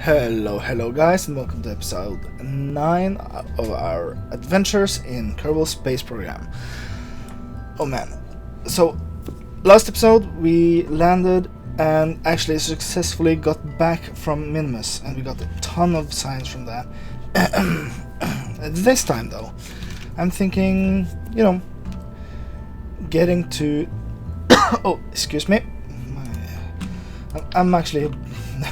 Hello guys, and welcome to episode 9 of our adventures in Kerbal Space Program. Oh man, so last episode we landed and actually successfully got back from Minimus, and we got a ton of science from that. This time though, I'm thinking, getting to... oh, excuse me. I'm actually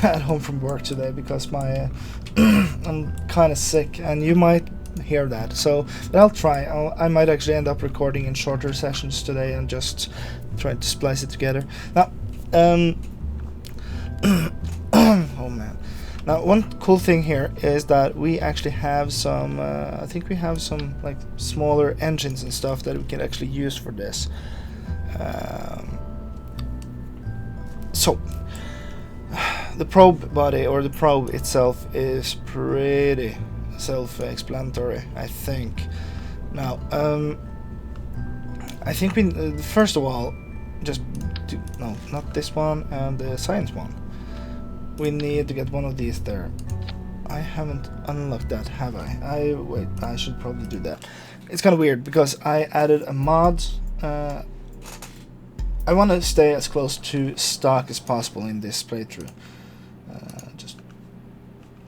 at home from work today because I'm kind of sick, and you might hear that. So, but I'll try. I might actually end up recording in shorter sessions today and just try to splice it together. Now, oh man. Now, one cool thing here is that we actually have some. I think we have some like smaller engines and stuff that we can actually use for this. So. The probe body, or the probe itself, is pretty self-explanatory, I think. Now, I think we first of all just do, no, not this one, and the science one. We need to get one of these there. I haven't unlocked that, have I? Wait, I should probably do that. It's kind of weird because I added a mod. I want to stay as close to stock as possible in this playthrough.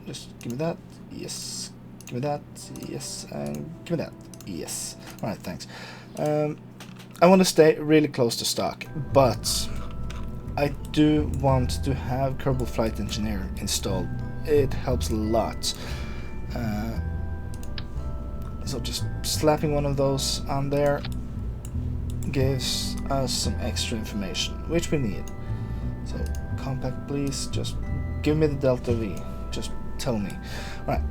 Just give me that, yes. Give me that, yes. And give me that, yes. Alright, thanks. I want to stay really close to stock, but I do want to have Kerbal Flight Engineer installed. It helps a lot. So just slapping one of those on there gives us some extra information, which we need. So, compact, please. Just give me the Delta V. Just tell me. Right.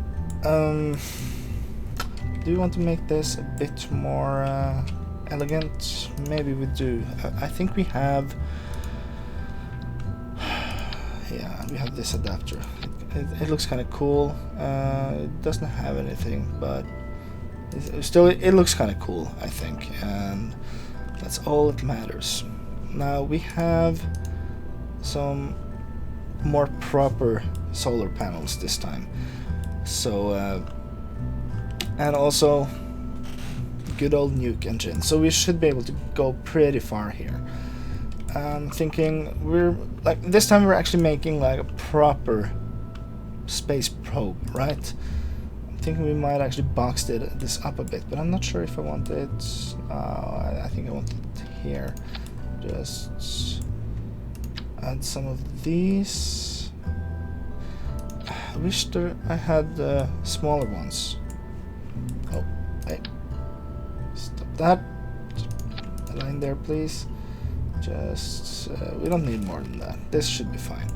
Do you want to make this a bit more elegant? Maybe we do. I think we have. Yeah, we have this adapter. It looks kind of cool. It doesn't have anything, but it looks kind of cool, I think, and that's all that matters. Now we have some more proper solar panels this time. So, and also good old nuke engine. So we should be able to go pretty far here. I'm thinking we're like this time we're actually making like a proper space probe, right? I'm thinking we might actually box this up a bit, but I'm not sure if I want it. I think I want it here. Just add some of these. I wish I had smaller ones. Oh, hey. Stop that. Align there, please. Just, we don't need more than that. This should be fine.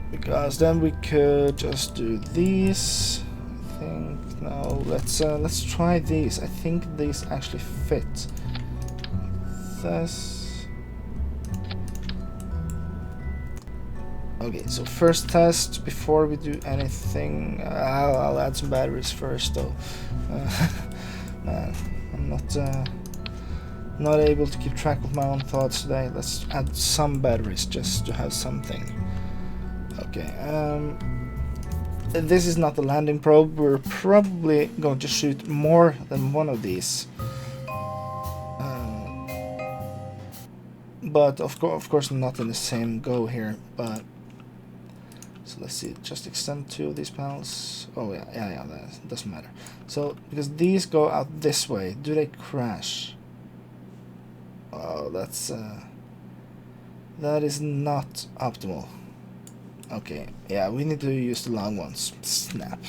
Because then we could just do these. I think, no, let's try these. I think these actually fit. This. Okay, so first test before we do anything. I'll add some batteries first, though. Man, I'm not able to keep track of my own thoughts today. Let's add some batteries just to have something. Okay. This is not the landing probe. We're probably going to shoot more than one of these. But of course not in the same go here. But so let's see. Just extend two of these panels. Oh yeah. That doesn't matter. So because these go out this way, do they crash? Oh, that is not optimal. Okay, yeah, we need to use the long ones. Snap.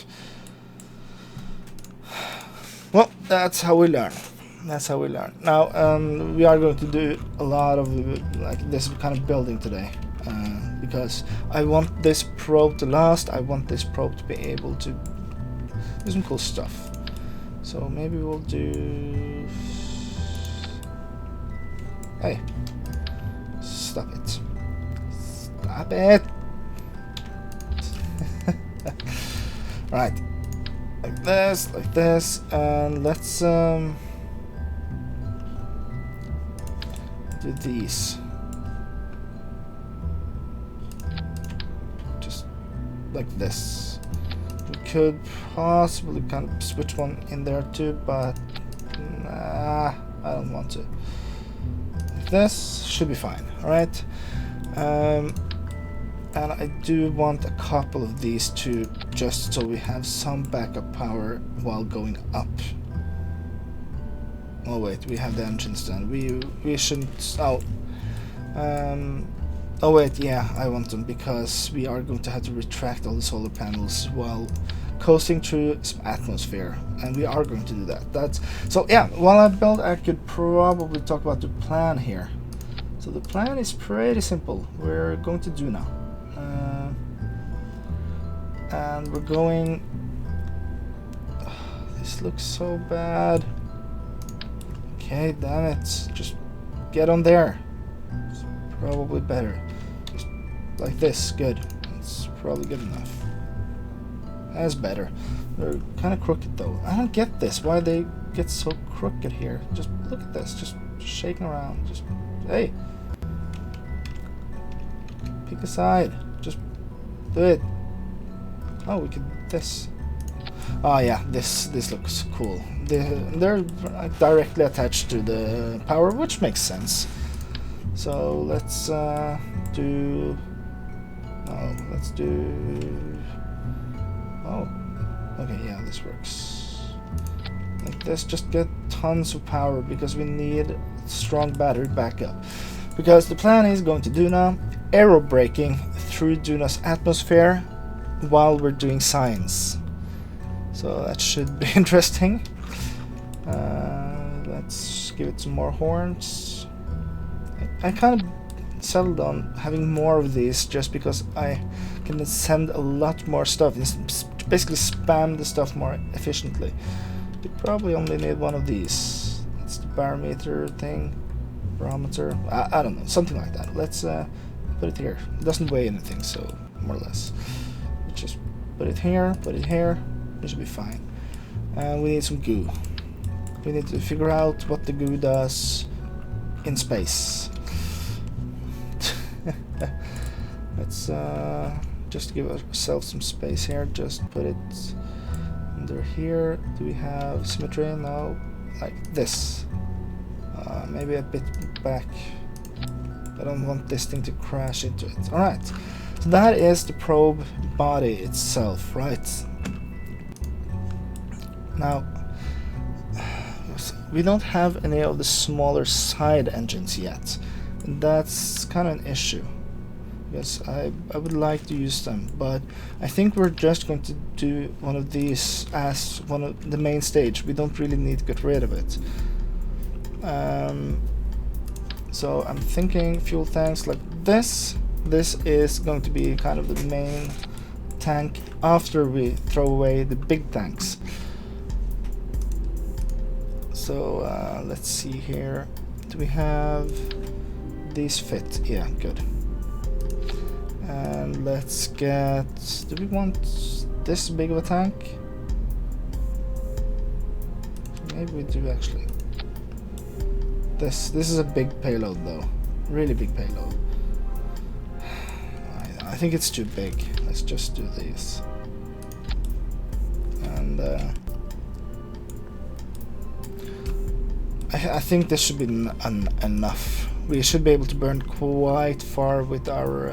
Well, that's how we learn. That's how we learn. Now, we are going to do a lot of like this kind of building today, because I want this probe to last. I want this probe to be able to do some cool stuff. So maybe we'll do. Hey, stop it! Stop it! Right, like this, and let's do these. Just like this. We could possibly kind of switch one in there too, but nah, I don't want to. This should be fine, alright? And I do want a couple of these too, just so we have some backup power while going up. Oh wait, we have the engines then. We shouldn't. Oh. Oh wait, yeah, I want them because we are going to have to retract all the solar panels while coasting through some atmosphere, and we are going to do that. That's so. Yeah, while I build, I could probably talk about the plan here. So the plan is pretty simple. We're going to do now, and we're going. This looks so bad. Okay, damn it! Just get on there. It's probably better. Just like this, good. It's probably good enough. That's better. They're kind of crooked though. I don't get this. Why they get so crooked here? Just look at this. Just shaking around. Just hey, pick a side. Just do it. Oh, we could this. Oh yeah, this looks cool. They're directly attached to the power, which makes sense. So let's do. Oh, let's do. Oh, okay, yeah, this works. Like this, just get tons of power because we need strong battery backup. Because the plan is going to Duna, aero braking through Duna's atmosphere while we're doing science. So that should be interesting. Let's give it some more horns. I kind of settled on having more of these just because I can send a lot more stuff. Basically spam the stuff more efficiently. You probably only need one of these. It's the barometer thing. Barometer. I don't know. Something like that. Let's put it here. It doesn't weigh anything, so more or less. Just put it here. Put it here. It should be fine. And we need some goo. We need to figure out what the goo does in space. Let's just give ourselves some space here. Just put it under here. Do we have symmetry? No. Like this. Maybe a bit back. I don't want this thing to crash into it. Alright. So that is the probe body itself, right? Now, we don't have any of the smaller side engines yet. And that's kind of an issue. Yes, I would like to use them, but I think we're just going to do one of these as one of the main stage. We don't really need to get rid of it. So I'm thinking fuel tanks like this. This is going to be kind of the main tank after we throw away the big tanks. So let's see here. Do we have these fit? Yeah, good. And let's get. Do we want this big of a tank? Maybe we do actually. This is a big payload though, really big payload. I think it's too big. Let's just do these. And I think this should be enough. We should be able to burn quite far with our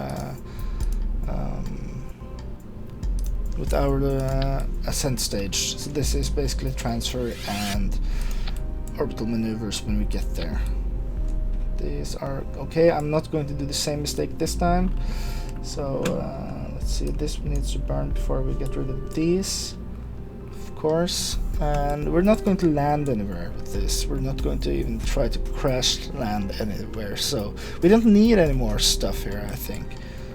ascent stage. So this is basically transfer and orbital maneuvers when we get there. These are okay. I'm not going to do the same mistake this time. So let's see. This needs to burn before we get rid of these, of course. And we're not going to land anywhere with this. We're not going to even try to crash land anywhere. So we don't need any more stuff here. I think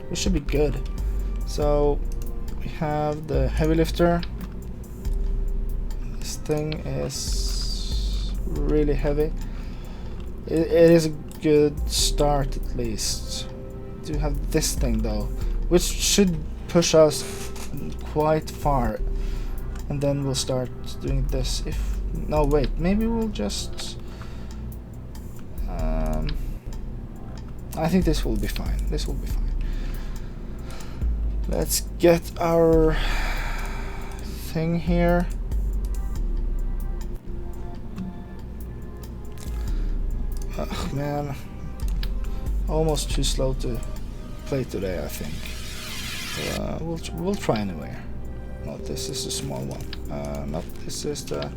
we should be good. So we have the heavy lifter. This thing is really heavy. It is a good start at least. We do have this thing though, which should push us quite far, and then we'll start doing this. If no, wait, maybe we'll just I think this will be fine. This will be fine. Let's get our thing here. Ugh, man. Almost too slow to play today, I think. We'll try anyway. No, this is the small one. No, this is the...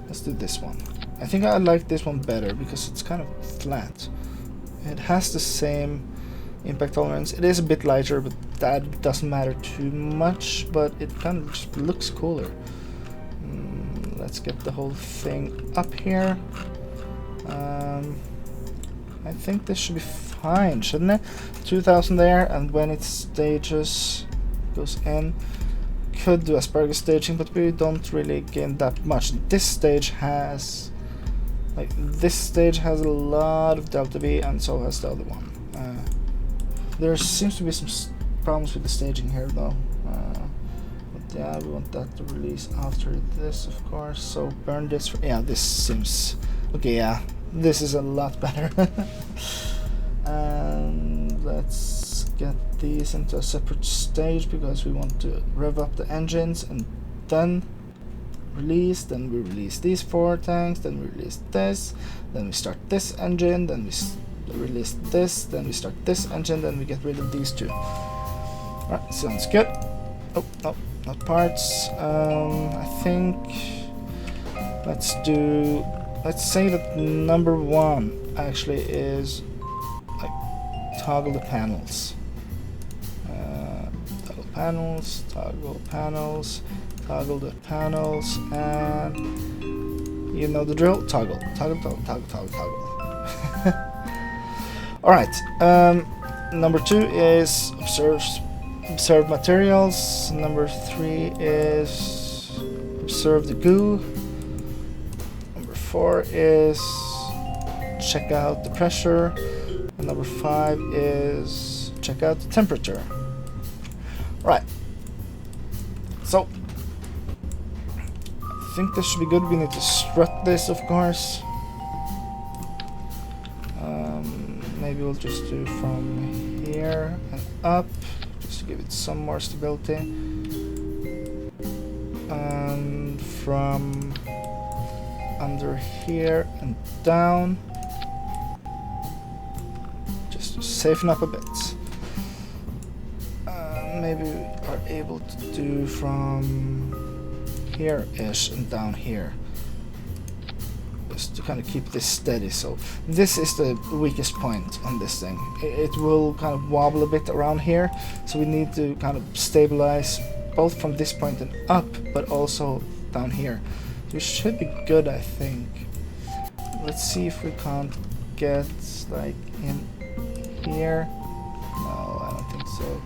Let's do this one. I think I like this one better because it's kind of flat. It has the same impact tolerance. It is a bit lighter, but that doesn't matter too much. But it kind of just looks cooler. Let's get the whole thing up here. I think this should be fine, shouldn't it? 2000 there, and when it stages, goes in. Could do asparagus staging, but we don't really gain that much. This stage has, like, this stage has a lot of delta V, and so has the other one. There seems to be some problems with the staging here, though. But yeah, we want that to release after this, of course. So burn this. Yeah, this seems okay. Yeah, this is a lot better. And let's get these into a separate stage because we want to rev up the engines and then release. Then we release these 4 tanks, then we release this, then we start this engine, then we release this, then we start this engine, then we get rid of these 2. Alright, sounds good. Oh, no, not parts. I think let's say that number 1 actually is like toggle the panels. Toggle panels, toggle panels, toggle the panels, and you know the drill. Toggle, toggle, toggle, toggle, toggle, toggle. Alright, number 2 is observe materials. Number 3 is observe the goo. Number 4 is check out the pressure. And number 5 is check out the temperature. Right. So I think this should be good. We need to strut this, of course. Maybe we'll just do from here and up, just to give it some more stability. And from under here and down, just to saften up a bit. Maybe we are able to do from here-ish and down here. Just to kind of keep this steady. So this is the weakest point on this thing. It will kind of wobble a bit around here, so we need to kind of stabilize both from this point and up, but also down here. So we should be good, I think. Let's see if we can't get like in here. No, I don't think so.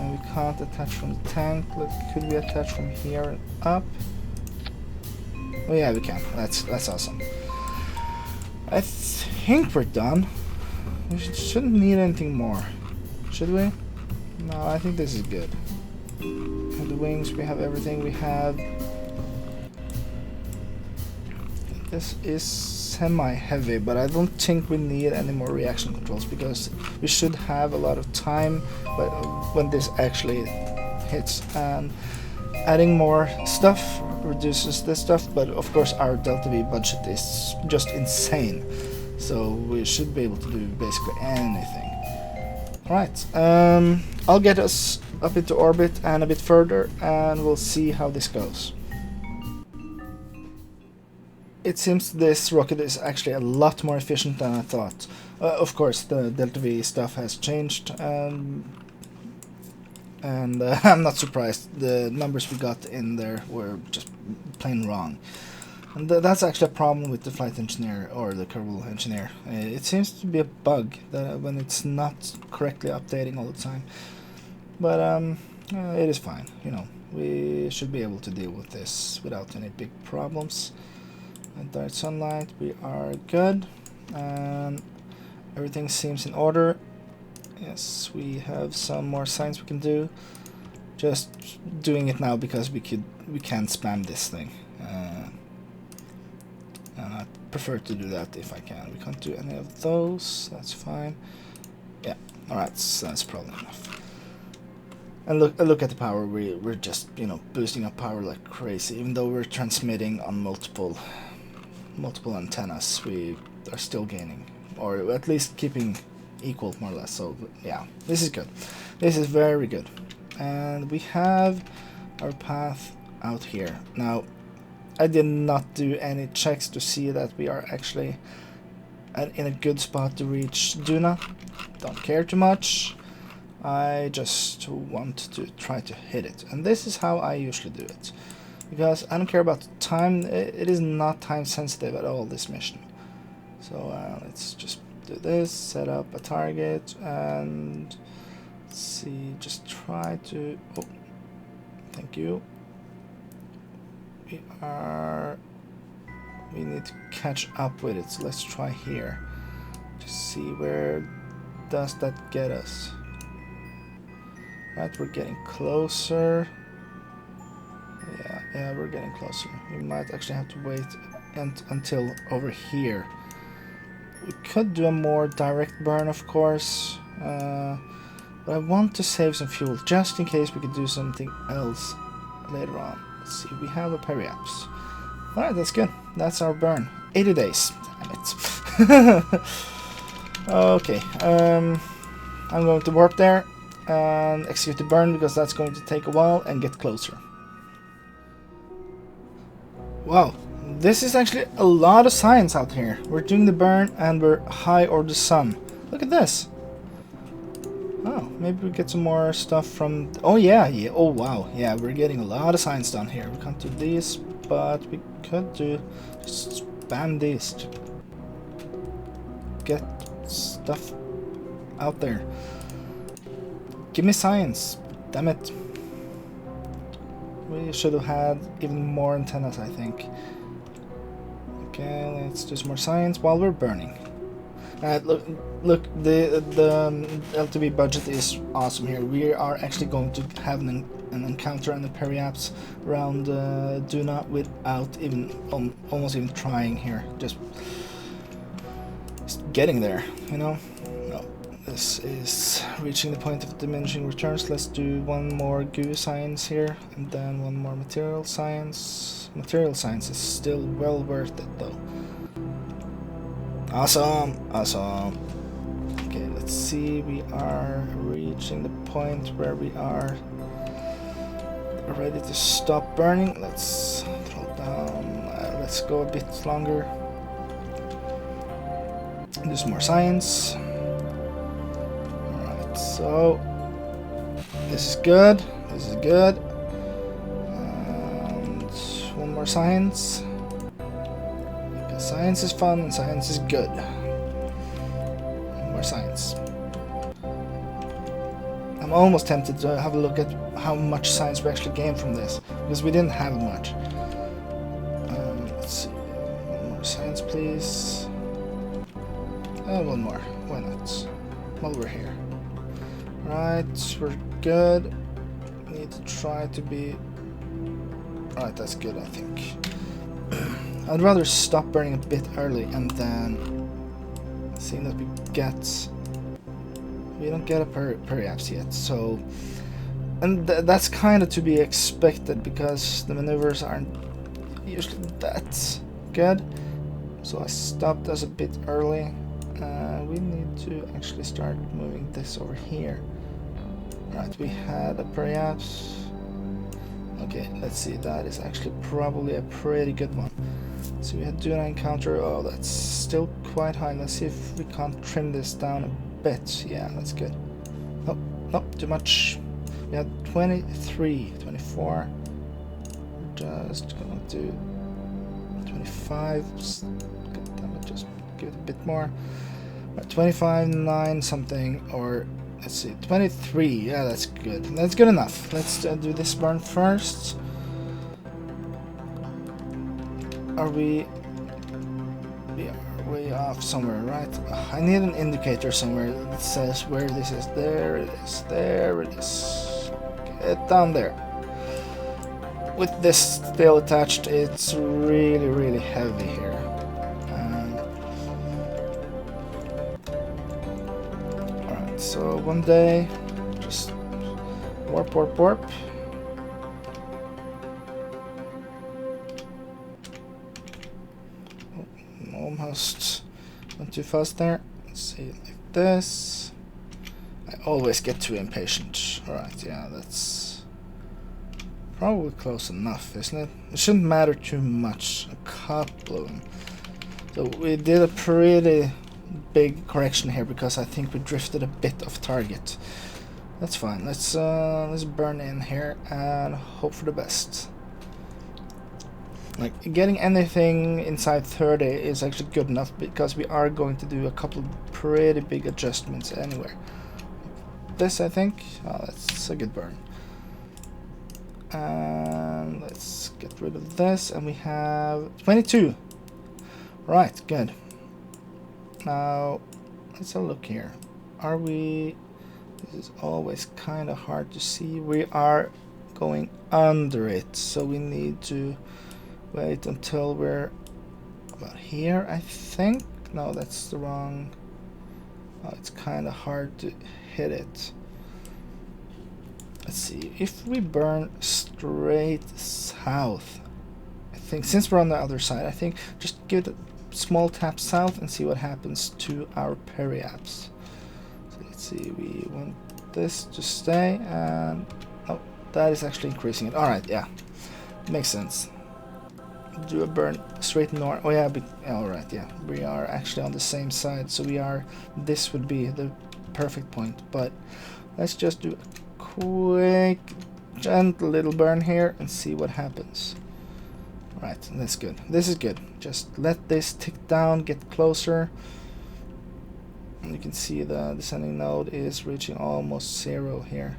We can't attach from the tank. Could we attach from here and up? Oh yeah, we can. That's awesome. I think we're done. We shouldn't need anything more, should we? No, I think this is good. We have the wings, we have everything. We have... This is semi-heavy, but I don't think we need any more reaction controls because we should have a lot of time when this actually hits. And adding more stuff reduces this stuff, but of course our Delta V budget is just insane, so we should be able to do basically anything. Alright, I'll get us up into orbit and a bit further, and we'll see how this goes. It seems this rocket is actually a lot more efficient than I thought. Of course, the Delta V stuff has changed, and I'm not surprised. The numbers we got in there were just plain wrong. And that's actually a problem with the flight engineer or the Kerbal engineer. It seems to be a bug that when it's not correctly updating all the time. But it is fine, you know. We should be able to deal with this without any big problems. Direct sunlight, we are good. And everything seems in order. Yes, we have some more signs we can do. Just doing it now because we can't spam this thing. And I prefer to do that if I can. We can't do any of those. That's fine. Yeah. All right. So that's probably enough. And look at the power. We're just, you know, boosting up power like crazy. Even though we're transmitting on multiple antennas, we are still gaining, or at least keeping equal, more or less. So yeah, this is good. This is very good. And we have our path out here. Now, I did not do any checks to see that we are actually in a good spot to reach Duna. Don't care too much. I just want to try to hit it. And this is how I usually do it. Because I don't care about time. It is not time sensitive at all, this mission. So let's just do this, set up a target, and let's see, just try to, oh, thank you. We need to catch up with it, so let's try here. Just see where does that get us. Right, we're getting closer. Yeah, we're getting closer. We might actually have to wait until over here. We could do a more direct burn, of course, but I want to save some fuel just in case we could do something else later on. Let's see, we have a periapse. Alright, that's good. That's our burn. 80 days. Damn it. Okay, I'm going to warp there and execute the burn because that's going to take a while and get closer. Wow, this is actually a lot of science out here. We're doing the burn and we're high over the sun. Look at this. Oh, maybe we get some more stuff from... Oh yeah, oh wow, yeah, we're getting a lot of science down here. We can't do these, but we could do... Just spam these to get stuff out there. Give me science, damn it. We should have had even more antennas, I think. Okay, let's do some more science while we're burning. Look, the LTV budget is awesome here. We are actually going to have an encounter on the periapse around Duna without even almost even trying here. Just getting there, you know. No, this is reaching the point of diminishing returns. Let's do one more GUI science here, and then one more material science. Material science is still well worth it though. Awesome, awesome. Okay, let's see, we are reaching the point where we are ready to stop burning. Let's throw down, let's go a bit longer. Do some more science. Alright, so this is good, this is good. And one more science. Science is fun and science is good. More science. I'm almost tempted to have a look at how much science we actually gained from this, because we didn't have much. Let's see. One more science, please. One more. Why not? While we're here. Right, we're good. We need to try to be... Alright, that's good, I think. I'd rather stop burning a bit early and then seeing that we don't get a periapse yet, so, and that's kind of to be expected because the maneuvers aren't usually that good. So I stopped us a bit early. We need to actually start moving this over here. Right, we had a periapse. Okay, let's see, that is actually probably a pretty good one. So we had Duna encounter. Oh, that's still quite high. Let's see if we can't trim this down a bit. Yeah, that's good. Nope, nope, too much. We had 23, 24. We're just gonna do 25. Just give it a bit more. 25, 9 something, or let's see, 23. Yeah, that's good. That's good enough. Let's do this burn first. Are we are way off somewhere, right? I need an indicator somewhere that says where this is. There it is. There it is. Get down there. With this still attached, it's really, really heavy here. Alright, so one day, just Warp, warp, warp. Oh, almost went too fast there. Let's see it like this. I always get too impatient. Alright, yeah, that's probably close enough, isn't it? It shouldn't matter too much. A couple of them. So we did a pretty big correction here because I think we drifted a bit off target. That's fine. Let's burn in here and hope for the best. Like, getting anything inside 30 is actually good enough because we are going to do a couple of pretty big adjustments anywhere. This, I think. Oh, that's a good burn. And let's get rid of this, and we have 22. Right, good. Now, let's have a look here. Are we... This is always kind of hard to see. We are going under it, so we need to wait until we're about here, I think. No, that's the wrong... Oh, it's kind of hard to hit it. Let's see. If we burn straight south, I think, since we're on the other side, I think just give it a small tap south and see what happens to our periapse. So let's see. We want this to stay, and oh, that is actually increasing it. Alright, yeah. Makes sense. Do a burn straight north. Oh yeah, alright, yeah. We are actually on the same side, so we are... This would be the perfect point, but let's just do a quick, gentle little burn here and see what happens. Right, that's good. This is good. Just let this tick down, get closer. And you can see the descending node is reaching almost 0 here.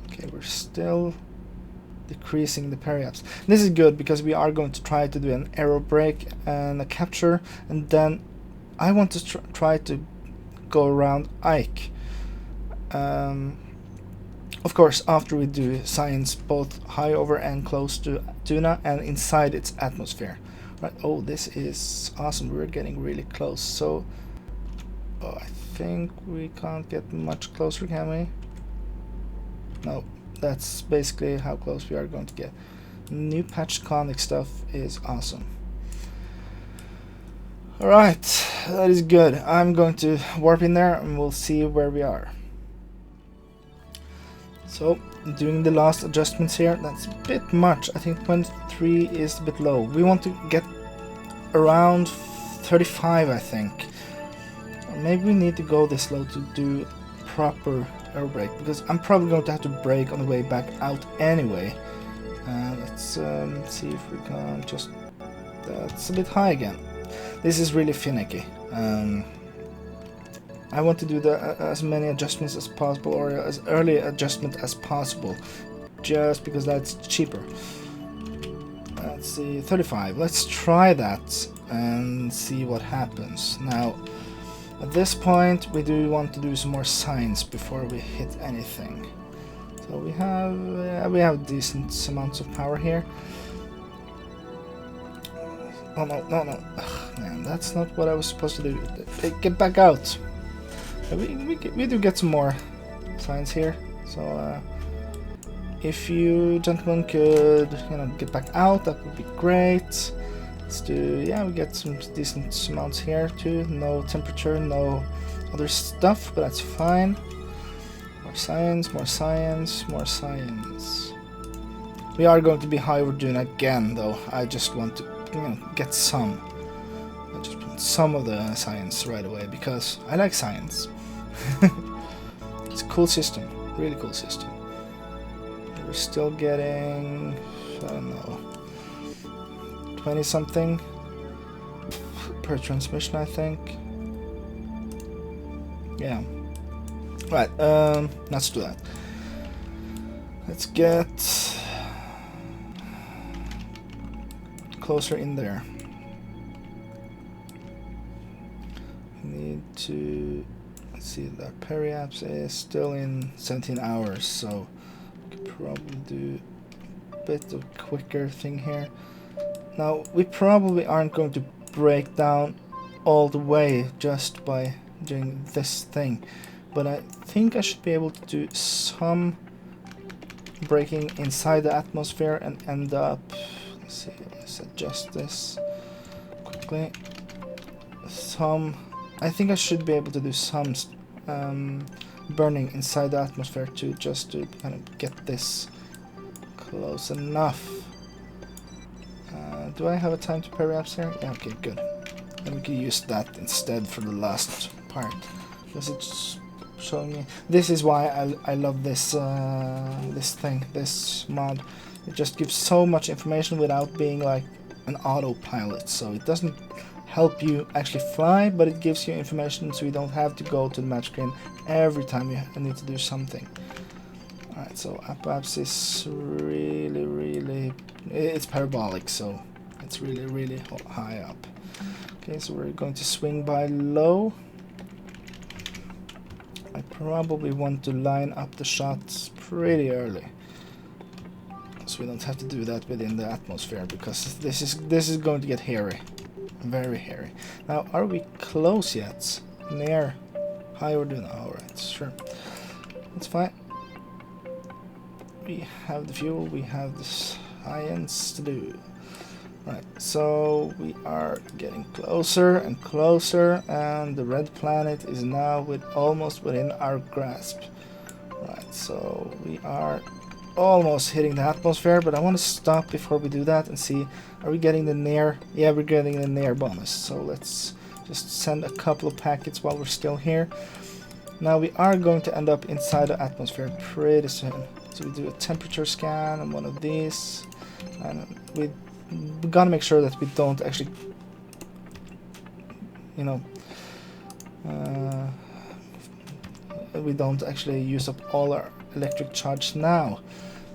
Okay, we're still decreasing the periapse. This is good because we are going to try to do an arrow break and a capture, and then I want to try to go around Ike. Of course, after we do science both high over and close to Tuna and inside its atmosphere. Right. Oh, this is awesome. We're getting really close. So, oh, I think we can't get much closer, can we? No. That's basically how close we are going to get. New patch conic stuff is awesome. Alright, that is good. I'm going to warp in there and we'll see where we are. So, doing the last adjustments here, that's a bit much. I think 23 is a bit low. We want to get around 35, I think. Or maybe we need to go this low to do proper air brake, because I'm probably going to have to brake on the way back out anyway. Let's see if we can just... That's a bit high again. This is really finicky. I want to do as many adjustments as possible, or as early adjustment as possible, just because that's cheaper. Let's see, 35. Let's try that and see what happens. Now, at this point, we do want to do some more science before we hit anything. So we have decent amounts of power here. Oh no, no, no. Ugh, man, that's not what I was supposed to do. Get back out. We do get some more science here. So if you gentlemen could, get back out, that would be great. Let's do, yeah, we get some decent amounts here too. No temperature, no other stuff, but that's fine. More science, more science, more science. We are going to be high overdone again, though. I just want to, get some. I just want some of the science right away because I like science. It's a cool system, really cool system. We're still getting, I don't know, 20 something per transmission, I think. Yeah. Right, let's do that. Let's get closer in there. We need to, let's see, the periapse is still in 17 hours, so we could probably do a bit of a quicker thing here. Now, we probably aren't going to break down all the way just by doing this thing. but I think I should be able to do some breaking inside the atmosphere and end up, let's see, let's adjust this quickly. I think I should be able to do some burning inside the atmosphere too, just to kind of get this close enough. Do I have a time to parry-ups here? Yeah, okay, good. And we can use that instead for the last part, because it's showing me. This is why I love this this mod. It just gives so much information without being like an autopilot. So it doesn't help you actually fly, but it gives you information so you don't have to go to the match screen every time you need to do something. Alright, so Apoapsis is really, it's parabolic, so it's really high up. Okay, so we're going to swing by low. I probably want to line up the shots pretty early, so we don't have to do that within the atmosphere, because this is going to get hairy, very hairy. Now, are we close yet? Near high or down? Alright, sure, that's fine. We have the fuel, we have the science to do. Right, so we are getting closer and closer, and the red planet is now almost within our grasp. Right, so we are almost hitting the atmosphere, but I want to stop before we do that and see, are we getting the near? Yeah, we're getting the near bonus, so let's just send a couple of packets while we're still here. Now we are going to end up inside the atmosphere pretty soon. So we do a temperature scan on one of these, and we gotta make sure that we don't actually, you know, we don't actually use up all our electric charge now,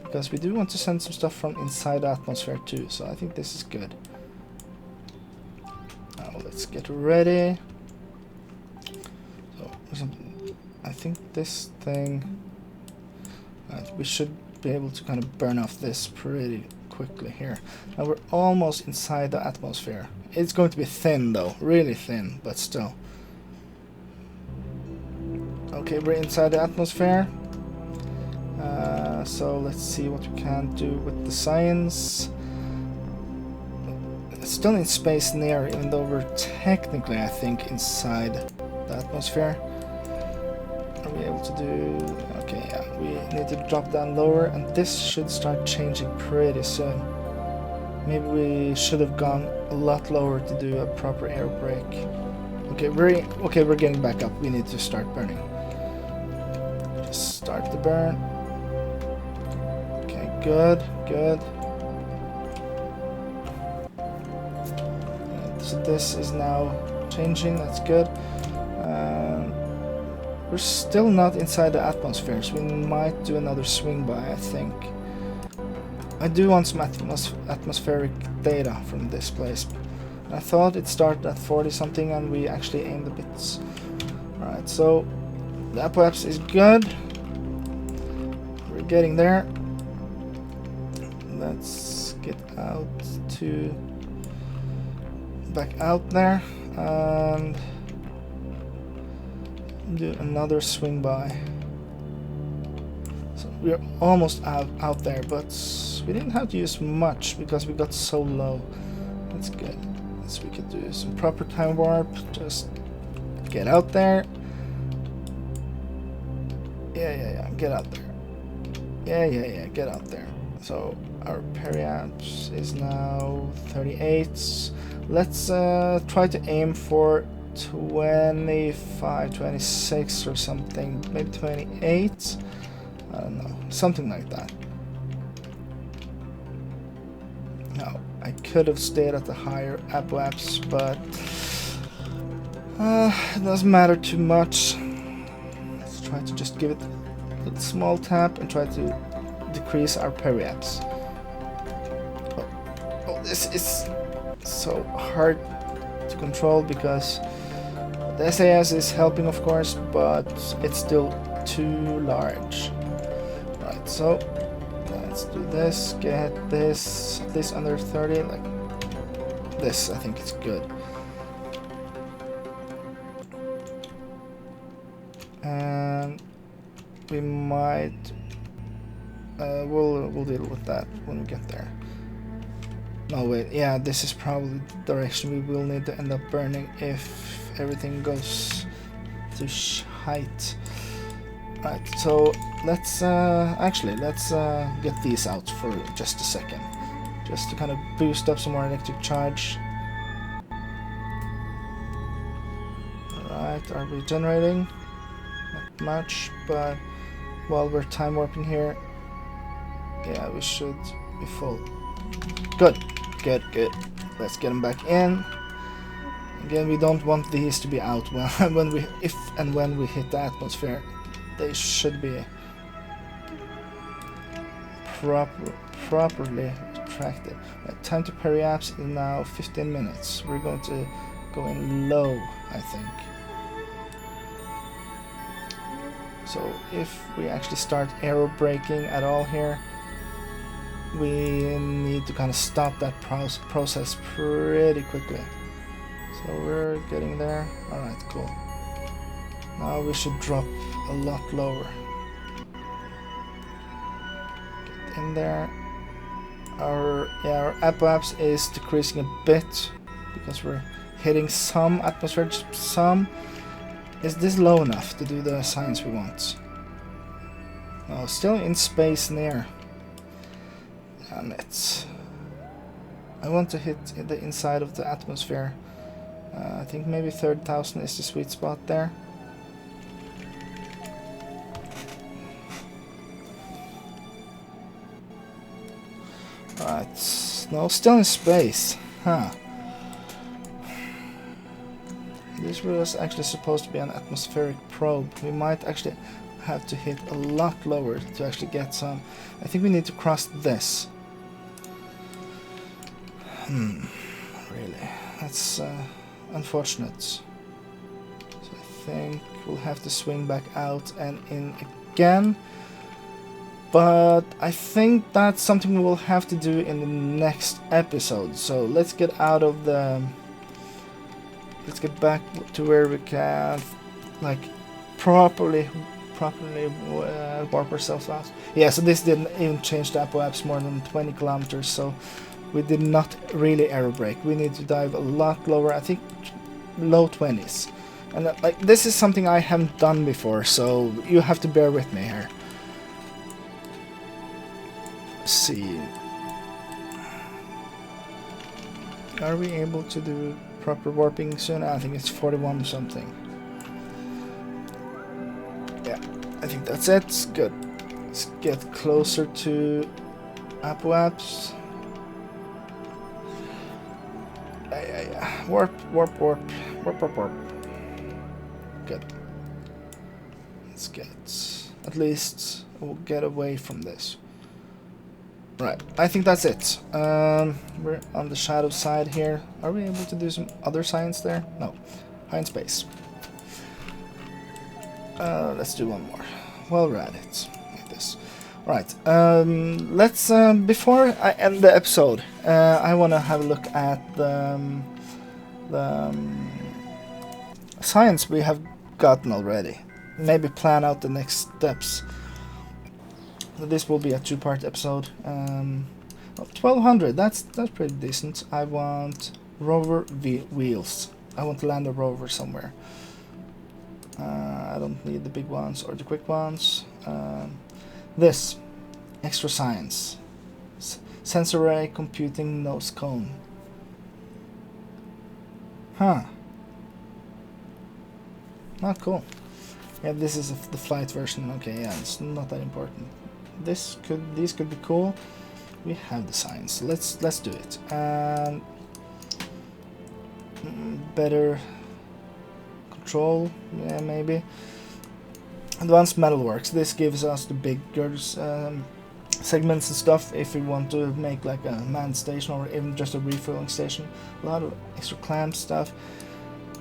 because we do want to send some stuff from inside the atmosphere too, so I think this is good. Now let's get ready. So I think this thing, we should be able to kind of burn off this pretty quickly here. Now we're almost inside the atmosphere. It's going to be thin though, really thin, but still. Okay, we're inside the atmosphere. So let's see what we can do with the science. It's still in space near, even though we're technically, I think, inside the atmosphere. Are we able to do... Okay, yeah, we need to drop down lower, and this should start changing pretty soon. Maybe we should have gone a lot lower to do a proper air brake. Okay, we're getting back up. We need to start burning. Just start the burn. Okay, good. So this is now changing. That's good. We're still not inside the atmosphere, so we might do another swing by, I think. I do want some atmospheric data from this place. I thought it started at 40 something and we actually aimed a bit. Alright, so the apoapsis is good. We're getting there. Let's get out to... back out there and do another swing by. So we're almost out there, but we didn't have to use much because we got so low. That's good. So we could do some proper time warp. Just get out there. Yeah, get out there. Yeah, get out there. So our periamps is now 38. Let's try to aim for 25, 26 or something, maybe 28. I don't know, something like that. Now, I could have stayed at the higher apoaps, but it doesn't matter too much. Let's try to just give it a small tap and try to decrease our periaps. Oh, this is so hard to control because the SAS is helping, of course, but it's still too large. Right, so let's do this, get this under 30, like this. I think it's good. we might we'll deal with that when we get there. No wait, yeah, this is probably the direction we will need to end up burning if everything goes to shite. Right, so let's actually let's get these out for just a second, just to kind of boost up some more electric charge. Alright, are we generating? Not much, but while we're time warping here, yeah, we should be full. Good, good, good. Let's get them back in. Again, we don't want these to be out when if and when we hit the atmosphere. They should be properly retracted. Right, time to periapse is now 15 minutes. We're going to go in low, I think. So if we actually start aero braking at all here, we need to kind of stop that process pretty quickly. So we're getting there. Alright, cool. Now we should drop a lot lower. Get in there. Our apoapse is decreasing a bit because we're hitting some atmosphere, just some. Is this low enough to do the science we want? No, still in space near. Damn it. I want to hit the inside of the atmosphere. I think maybe 30,000 is the sweet spot there. Alright, no, still in space. Huh. This was actually supposed to be an atmospheric probe. We might actually have to hit a lot lower to actually get some. I think we need to cross this. Really. That's unfortunate. So I think we'll have to swing back out and in again. But I think that's something we will have to do in the next episode. So let's get out of the... Let's get back to where we can, like, properly warp ourselves out. Yeah, so this didn't even change the apoapse more than 20 kilometers, so we did not really aerobrake. We need to dive a lot lower, I think low 20s. And like, this is something I haven't done before, so you have to bear with me here. Let's see. Are we able to do proper warping soon? I think it's 41 or something. Yeah, I think that's it. Good. Let's get closer to apoapse. Yeah. Warp. Good. Let's get... At least we'll get away from this. Right, I think that's it. We're on the shadow side here. Are we able to do some other science there? No. High in space. Let's do one more. While we're at it. Like this. Right. Let's, before I end the episode, I want to have a look at the science we have gotten already. Maybe plan out the next steps. This will be a two-part episode. 1200, that's pretty decent. I want rover wheels. I want to land a rover somewhere. I don't need the big ones or the quick ones. This, extra science. Sensor array computing nose cone. Huh. Not cool. Yeah, this is the flight version. Okay, yeah, it's not that important. These could be cool. We have the science. Let's do it. And better control, yeah, maybe. Advanced metalworks. This gives us the bigger segments and stuff if we want to make like a manned station or even just a refueling station. A lot of extra clamp stuff.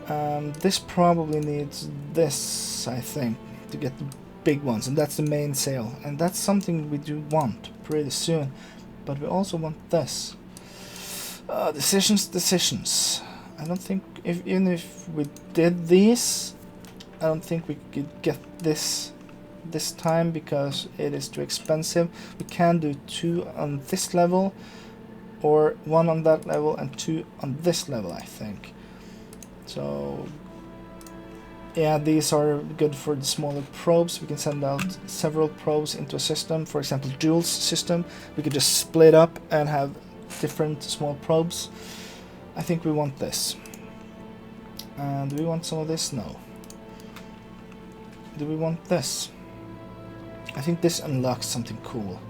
This probably needs this, I think, to get the big ones, and that's the main sail, and that's something we do want pretty soon. But we also want this. Decisions. I don't think even if we did these, I don't think we could get this this time because it is too expensive. We can do 2 on this level, or 1 on that level and 2 on this level, I think. So yeah, these are good for the smaller probes. We can send out several probes into a system. For example, Joule's system, we could just split up and have different small probes. I think we want this. Do we want some of this? No. Do we want this? I think this unlocks something cool.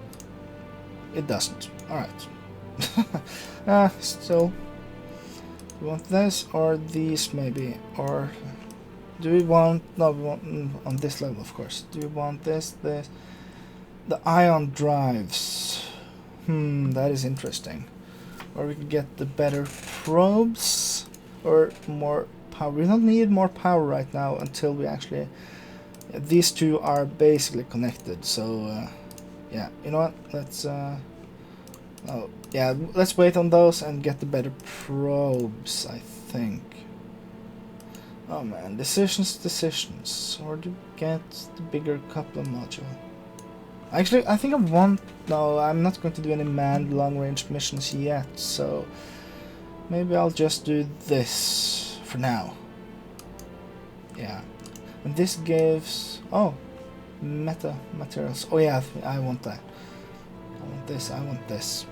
It doesn't. Alright. Still. We want this or these maybe. Or do we want... No, we want on this level, of course. Do we want this? The ion drives. That is interesting. Or we could get the better probes. Or more power. We don't need more power right now until we actually... These two are basically connected, so yeah, you know what, let's let's wait on those and get the better probes, I think. Oh man, decisions, or do we get the bigger coupler module? Actually, I think no, I'm not going to do any manned long-range missions yet, so maybe I'll just do this for now. Yeah. And this gives... Oh, meta materials. Oh yeah, I want that. I want this, I want this.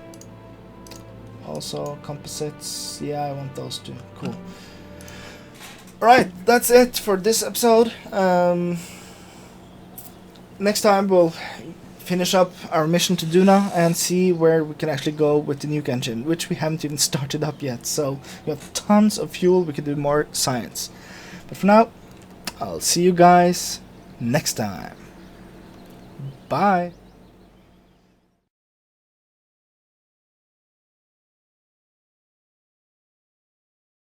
Also composites. Yeah, I want those too. Cool. Alright, that's it for this episode. Next time we'll finish up our mission to Duna and see where we can actually go with the nuke engine, which we haven't even started up yet. So we have tons of fuel, we can do more science. But for now, I'll see you guys next time. Bye.